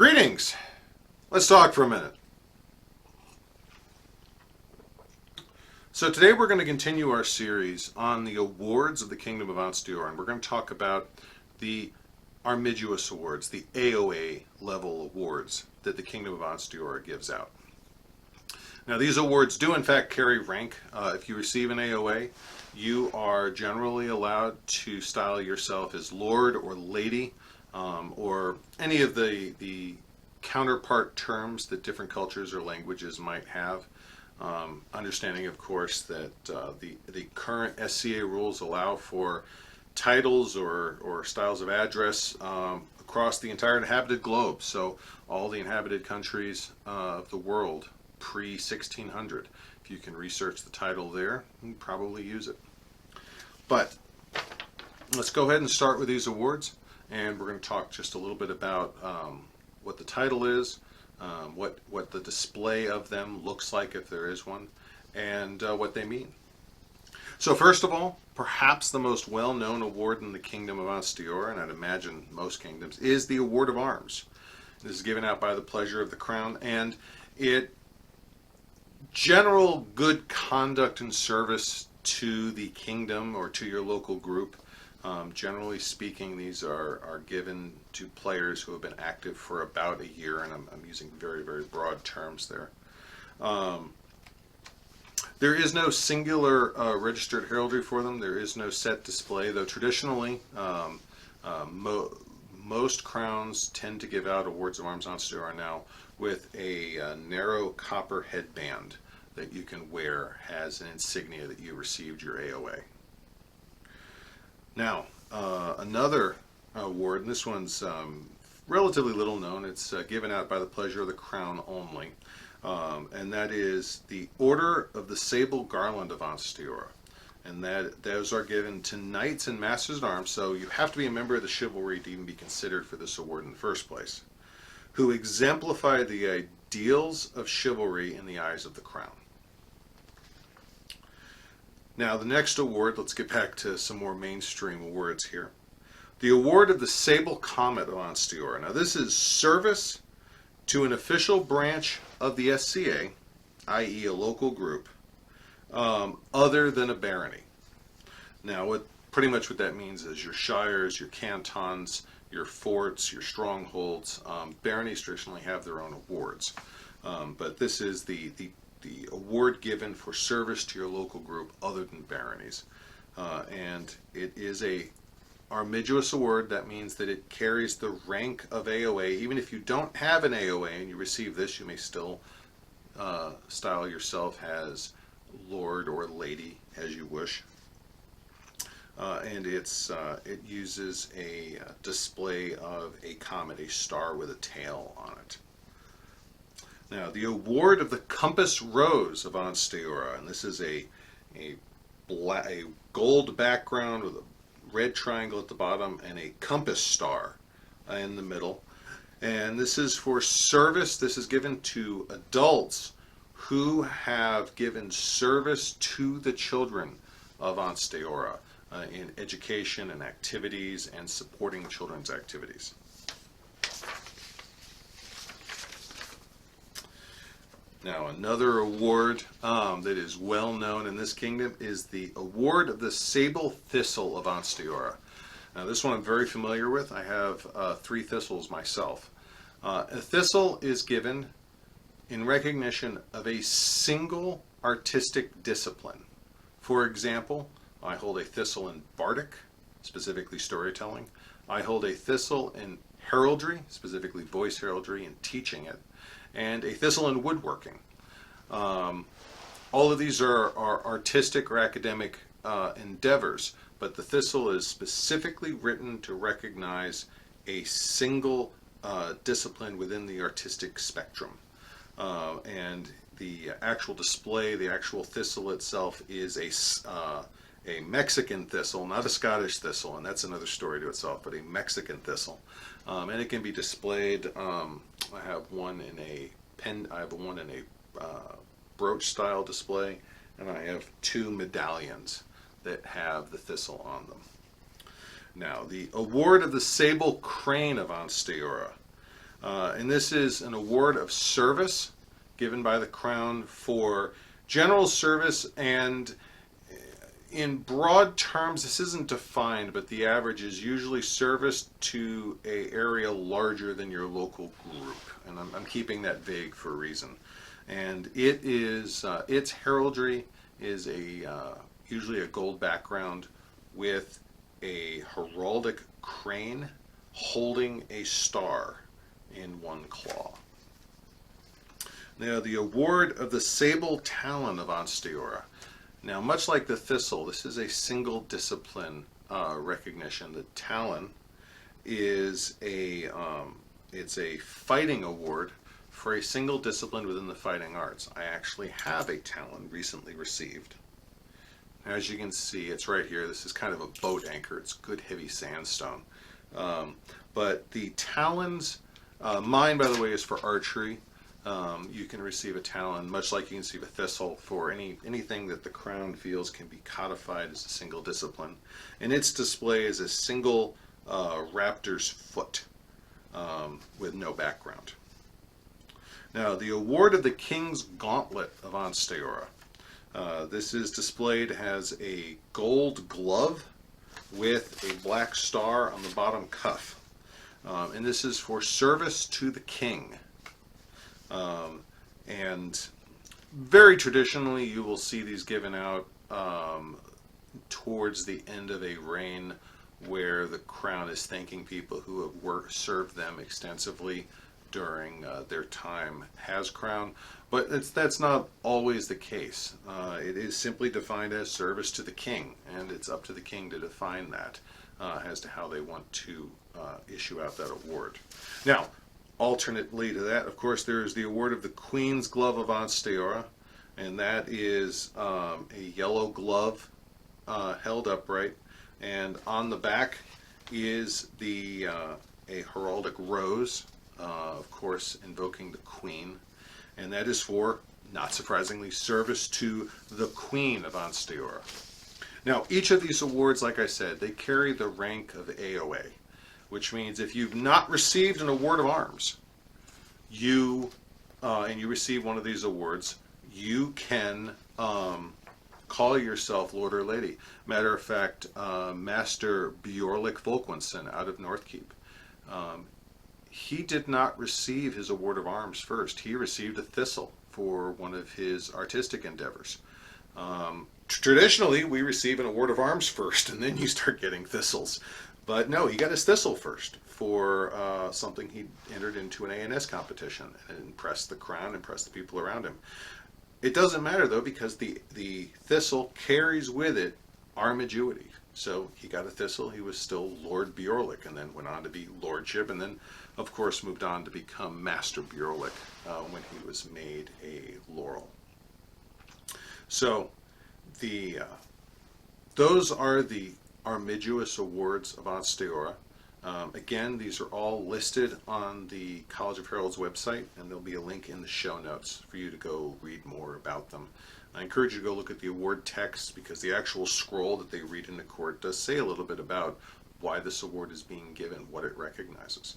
Greetings! Let's talk for a minute. So today we're going to continue our series on the awards of the Kingdom of Ansteorra, and we're going to talk about the Armigerous awards, the AOA level awards that the Kingdom of Ansteorra gives out. Now these awards do in fact carry rank. If you receive an AOA, you are generally allowed to style yourself as Lord or Lady, or any of the counterpart terms that different cultures or languages might have. Understanding, of course, that the current SCA rules allow for titles or styles of address across the entire inhabited globe. So all the inhabited countries of the world pre-1600. If you can research the title there, you can probably use it. But let's go ahead and start with these awards, and we're going to talk just a little bit about what the title is, what the display of them looks like if there is one, and what they mean. So first of all, perhaps the most well-known award in the Kingdom of Ansteorra, and I'd imagine most kingdoms, is the Award of Arms. This is given out by the pleasure of the crown, and it general good conduct and service to the kingdom or to your local group. Generally speaking, these are given to players who have been active for about a year, and I'm using very, very broad terms there. There is no singular registered heraldry for them. There is no set display, though traditionally most crowns tend to give out awards of arms Ansteorra now with a narrow copper headband that you can wear as an insignia that you received your AOA. Now, another award, and this one's relatively little known. It's given out by the pleasure of the crown only, and that is the Order of the Sable Garland of Ansteorra. And those are given to knights and masters at arms, so you have to be a member of the chivalry to even be considered for this award in the first place, who exemplify the ideals of chivalry in the eyes of the crown. Now, the next award, let's get back to some more mainstream awards here. The Award of the Sable Comet of Ansteorra. Now, this is service to an official branch of the SCA, i.e. a local group, other than a barony. Now, pretty much what that means is your shires, your cantons, your forts, your strongholds. Baronies traditionally have their own awards, but this is the award given for service to your local group other than baronies. And it is a Armigerous award. That means that it carries the rank of AOA. Even if you don't have an AOA and you receive this, you may still style yourself as Lord or Lady as you wish. And it uses a display of a comet, a star with a tail on it. Now, the Award of the Compass Rose of Ansteorra, and this is a gold background with a red triangle at the bottom and a compass star in the middle. And this is for service. This is given to adults who have given service to the children of Ansteorra in education and activities and supporting children's activities. Now, another award that is well known in this kingdom is the Award of the Sable Thistle of Ansteorra. Now, this one I'm very familiar with. I have 3 thistles myself. A thistle is given in recognition of a single artistic discipline. For example, I hold a thistle in bardic, specifically storytelling. I hold a thistle in heraldry, specifically voice heraldry and teaching it, and a thistle in woodworking. All of these are artistic or academic endeavors, but the thistle is specifically written to recognize a single discipline within the artistic spectrum. And the actual display, the actual thistle itself, is a Mexican thistle, not a Scottish thistle, and that's another story to itself, but a Mexican thistle. And it can be displayed. I have one in a brooch style display, and I have 2 medallions that have the thistle on them. Now, the Award of the Sable Crane of Ansteorra. And this is an award of service given by the Crown for general service, and in broad terms, this isn't defined, but the average is usually service to an area larger than your local group. And I'm keeping that vague for a reason. And it is its heraldry is usually a gold background with a heraldic crane holding a star in one claw. Now, the award of the Sable Talon of Ansteorra. Now, much like the Thistle, this is a single discipline recognition. The Talon is it's a fighting award for a single discipline within the fighting arts. I actually have a Talon recently received. As you can see, it's right here. This is kind of a boat anchor. It's good heavy sandstone. But the Talons, mine, by the way, is for archery. You can receive a Talon, much like you can receive a Thistle, for anything that the Crown feels can be codified as a single discipline. And its display is a single raptor's foot with no background. Now, the award of the King's Gauntlet of Ansteorra. This is displayed as a gold glove with a black star on the bottom cuff. And this is for service to the king. And very traditionally, you will see these given out towards the end of a reign where the Crown is thanking people who have served them extensively during their time as Crown. But that's not always the case. It is simply defined as service to the king, and it's up to the king to define that as to how they want to issue out that award. Now, alternately to that, of course, there is the award of the Queen's Glove of Ansteorra, and that is a yellow glove held upright, and on the back is a heraldic rose, of course, invoking the Queen, and that is for, not surprisingly, service to the Queen of Ansteorra. Now, each of these awards, like I said, they carry the rank of AOA, which means if you've not received an award of arms, and you receive one of these awards, you can call yourself Lord or Lady. Matter of fact, Master Bjorlik Volkwinsson out of Northkeep, he did not receive his award of arms first. He received a Thistle for one of his artistic endeavors. Traditionally, we receive an award of arms first, and then you start getting Thistles. But no, he got his Thistle first for something he entered into an ANS competition and impressed the Crown, impressed the people around him. It doesn't matter, though, because the Thistle carries with it armigerity. So he got a Thistle, he was still Lord Bjorlik, and then went on to be Lordship, and then, of course, moved on to become Master Bjorlik when he was made a Laurel. So those are the Armigerous Awards of Ansteorra. Again, these are all listed on the College of Heralds website, and there'll be a link in the show notes for you to go read more about them. I encourage you to go look at the award text, because the actual scroll that they read into court does say a little bit about why this award is being given, what it recognizes.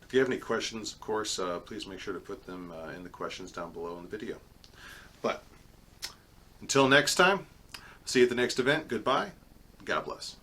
If you have any questions, of course, please make sure to put them in the questions down below in the video. But until next time, see you at the next event. Goodbye. God bless.